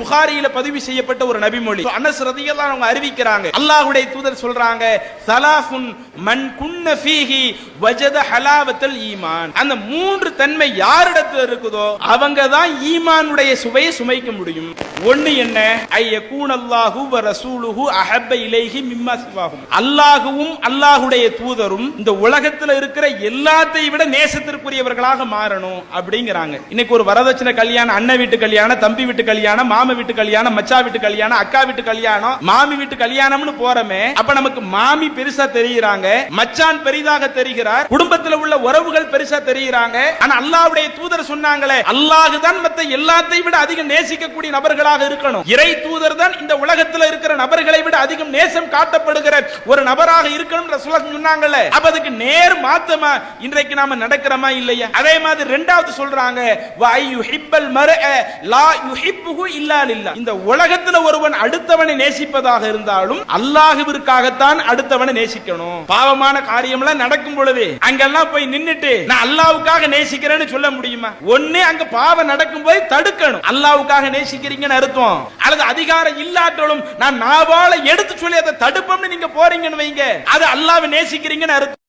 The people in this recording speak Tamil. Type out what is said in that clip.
புகாரியில பதிவு செய்யப்பட்ட ஒரு நபிமொழி. அனஸ் ரலியல்லாஹு அன்ஹு அறிவிக்கிறாங்க, அல்லாஹ்வுடைய தூதர் சொல்றாங்க, ஸலாஃபுன் மன் குன்ன ஃபீஹி வஜத ஹலாவத்தல் ஈமான். அந்த மூன்று தன்மை யாரிடத்தில் இருக்குதோ அவங்க தான் ஈமானுடைய சுவையை சுமைக்க முடியும். ஒன்னு என்ன? ஐயகூனல்லாஹு வ ரசூலுஹு அஹப்ப இலைஹி மிம்மா சிவாஹும். அல்லாஹ்வும் அல்லாஹ்வுடைய தூதரும் இந்த உலகத்தில் இருக்கிற எல்லாத்தையும் விட நேசத்திற்குரியவர்களாக மாறணும் அப்படிங்கிறாங்க. இன்னைக்கு ஒரு வரதட்சணை கல்யாணம், அண்ணன் வீட்டு கல்யாணம், தம்பி வீட்டு கல்யாணம், மாமா வீட்டு கல்யாணம், மச்சா வீட்டு கல்யாணம், அக்கா வீட்டு கல்யாணம், மாமி வீட்டு கல்யாணம்னு போறமே, அப்ப நமக்கு மாமி பெருசா தெரியுறாங்க, மச்சான் பெரிதாக தெரிகிறார், குடும்பத்தில் உள்ள உறவுகள் பெருசா தெரியுறாங்க. ஆனா அல்லாஹ்வுடைய தூதர் சொன்னாங்களே, அல்லாஹ் தான் மத்த எல்லாத்தையும் விட அதிகம் நேசிக்கக்கூடிய நபர்களாக இருக்கணும். இறை தூதர் தான் இந்த உலகத்தில் இருக்கிற நபர்களை விட அதிகம் நேசம் காட்டப்படுகிற ஒரு நபராக இருக்கணும் ரசூலுல்லாஹ் சொன்னாங்களே. அப்ப அதுக்கு நேர் மாத்தமா இன்றைக்கு நாம நடக்கிறோமா இல்லையா? அதே மாதிரி இரண்டாவது சொல்றாங்க, வ யுஹிப்பல் மர்அ லா யுஹிப்புஹு இல்லா லில்லாஹ். இந்த உலகத்துல ஒருவன் அடுத்தவனை நேசிப்பதாக இருந்தாலும் அல்லாஹ்விற்காகத்தான் அடுத்தவனை நேசிக்கணும். பாவமான காரியம்லாம் நடக்கும் பொழுது அங்கெல்லாம் போய் நின்னுட்டு நான் அல்லாஹ்வுக்காக நேசிக்கிறேன்னு சொல்ல முடியுமா? ஒண்ணு அங்க பாவம் நடக்கும் போது தடுக்கணும், அல்லாஹ்வுக்காக நேசிக்கிறீங்கன்னு அர்த்தம். அல்லது அதிகாரம் இல்லாட்டாலும் நான் நாவால எடுத்து சொல்லி அதை தடுப்போம்னு நீங்க போறீங்கன்னு வைங்க, அது அல்லாஹ்வை நேசிக்கிறீங்கன்னு அர்த்தம்.